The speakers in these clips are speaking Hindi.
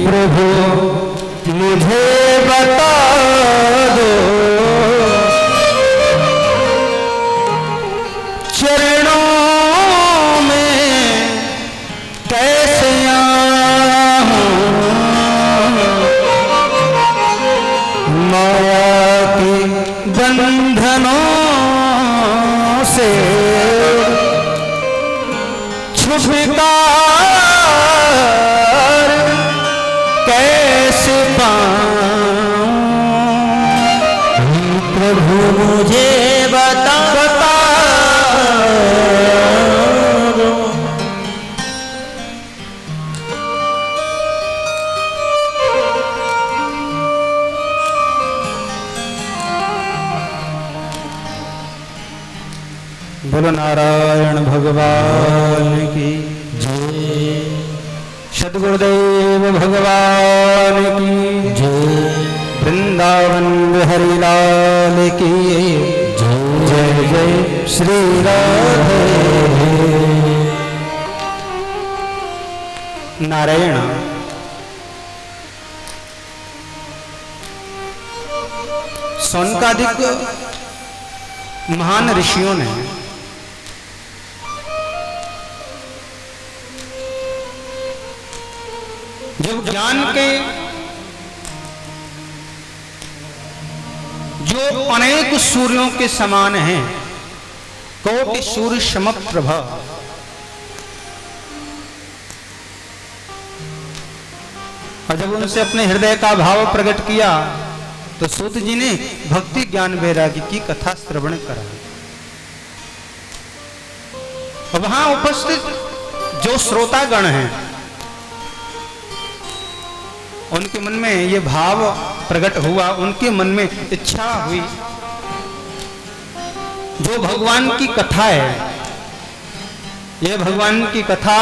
प्रभु मुझे बता दो, चरणों में कैसे आऊं, माया के बंधनों से छुटकारा कैसे पाऊं, प्रभु मुझे बता दो। बोलो नारायण भगवान की जय, सद्गुरुदेव भगवान की जय, वृंदावन बिहारी लाल की जय, जय जय श्री राधे। नारायण सौनकादिक महान ऋषियों ने जब ज्ञान के जो अनेक सूर्यों के समान हैं, कोटि सूर्य समप्रभा, और जब उनसे अपने हृदय का भाव प्रकट किया तो सूत जी ने भक्ति ज्ञान वैराग्य की कथा श्रवण करा। और वहां उपस्थित जो श्रोतागण हैं उनके मन में ये भाव प्रकट हुआ, उनके मन में इच्छा हुई, जो भगवान की कथा है, ये भगवान की कथा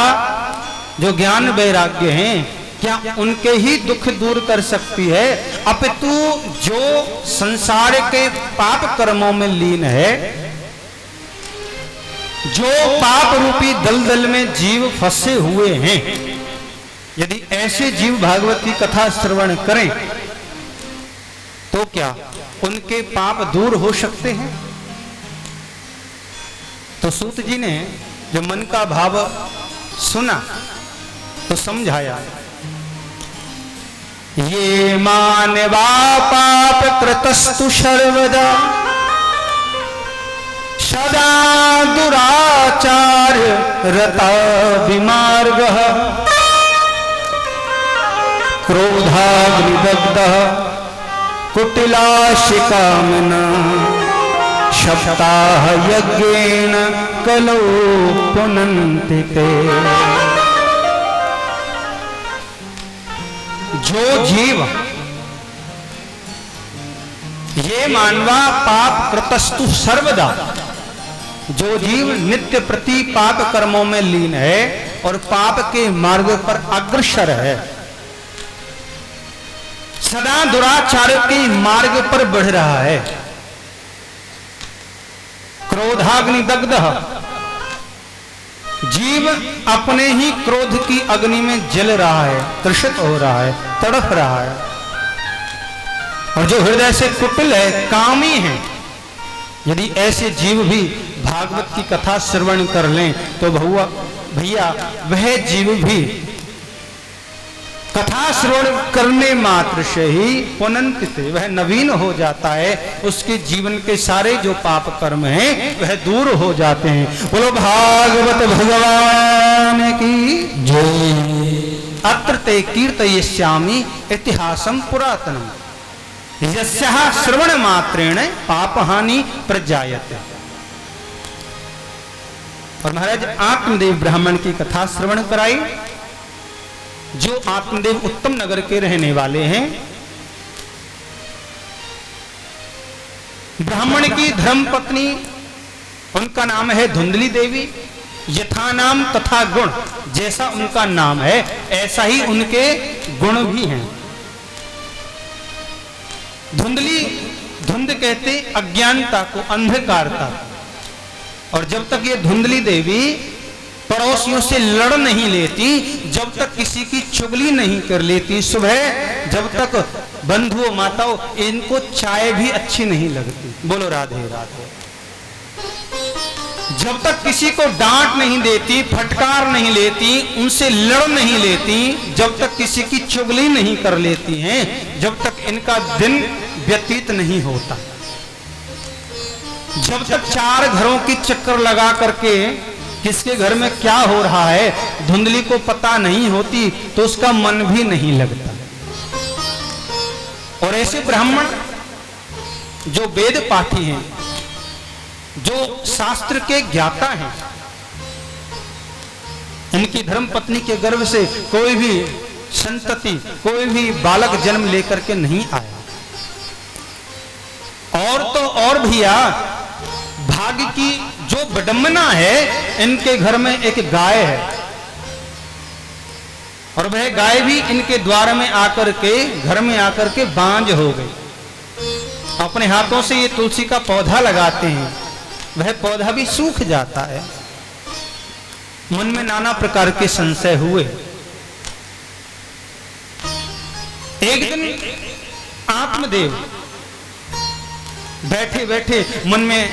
जो ज्ञान वैराग्य हैं, क्या उनके ही दुख दूर कर सकती है, अपितु जो संसार के पाप कर्मों में लीन है, जो पाप रूपी दलदल में जीव फंसे हुए हैं, यदि ऐसे जीव भागवत की कथा श्रवण करें तो क्या उनके पाप दूर हो सकते हैं? तो सूत जी ने जो मन का भाव सुना तो समझाया, ये मानवा पाप कृतस्तु सर्वदा, सदा दुराचार रता विमार्गः, क्रोधाग्निदग्धः कुटिलाशिकामना, सप्ताह यज्ञेन कलो पुनन्ति ते। जो जीव ये मानवा पाप कृतस्तु सर्वदा, जो जीव नित्य प्रति पाप कर्मों में लीन है और पाप के मार्ग पर अग्रसर है, सदा दुराचार के मार्ग पर बढ़ रहा है, क्रोधाग्नि दग्धः, जीव अपने ही क्रोध की अग्नि में जल रहा है, तृषित हो रहा है, तड़प रहा है, और जो हृदय से कुटिल है, कामी है, यदि ऐसे जीव भी भागवत की कथा श्रवण कर लें तो भैया वह जीव भी कथा श्रवण करने मात्र से ही पुनन्तिते, वह नवीन हो जाता है, उसके जीवन के सारे जो पाप कर्म हैं वह दूर हो जाते हैं। बोलो भागवत भगवान की जय। अत्र ते कीर्तयिष्यामि इतिहासं पुरातनम्, यस्याः श्रवण मात्रेण पापहानि प्रजायते। और महाराज आत्मदेव ब्राह्मण की कथा श्रवण कराई, जो आत्मदेव उत्तम नगर के रहने वाले हैं। ब्राह्मण की धर्म पत्नी, उनका नाम है धुंधली देवी। यथा नाम तथा गुण, जैसा उनका नाम है ऐसा ही उनके गुण भी हैं। धुंधली, धुंध कहते अज्ञानता को, अंधकारता। और जब तक ये धुंधली देवी पड़ोसियों से लड़ नहीं लेती, जब तक किसी की चुगली नहीं कर लेती, सुबह जब तक बंधुओं माताओं इनको चाय भी अच्छी नहीं लगती। बोलो राधे राधे। जब तक किसी को डांट नहीं देती, फटकार नहीं लेती, उनसे लड़ नहीं लेती, जब तक किसी की चुगली नहीं कर लेती हैं, जब तक इनका दिन व्यतीत नहीं होता। जब तक चार घरों की चक्कर लगा करके किसके घर में क्या हो रहा है धुंधली को पता नहीं होती, तो उसका मन भी नहीं लगता। और ऐसे ब्राह्मण जो वेद पाठी हैं, जो शास्त्र के ज्ञाता हैं, इनकी धर्म पत्नी के गर्भ से कोई भी संतति, कोई भी बालक जन्म लेकर के नहीं आया। और तो और भैया भाग्य की जो विडंबना है, इनके घर में एक गाय है, और वह गाय भी इनके द्वार में आकर के, घर में आकर के बांझ हो गई। अपने हाथों से ये तुलसी का पौधा लगाते हैं, वह पौधा भी सूख जाता है। मन में नाना प्रकार के संशय हुए। एक दिन आत्मदेव बैठे बैठे मन में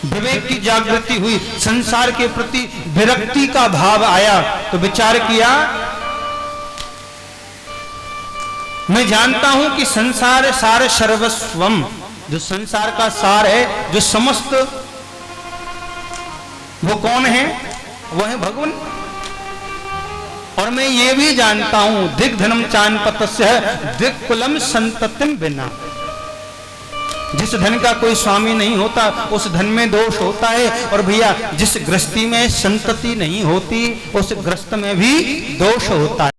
विवेक की जागृति हुई, संसार के प्रति विरक्ति का भाव आया, तो विचार किया, मैं जानता हूं कि संसार सार सर्वस्वम, जो संसार का सार है, जो समस्त, वो कौन है? वो है भगवान। और मैं ये भी जानता हूं दिग्धनम चान्पतस्य दिक्कुलम संततिम बिना, जिस धन का कोई स्वामी नहीं होता उस धन में दोष होता है। और भैया जिस गृहस्थी में संतति नहीं होती उस गृहस्थ में भी दोष होता है।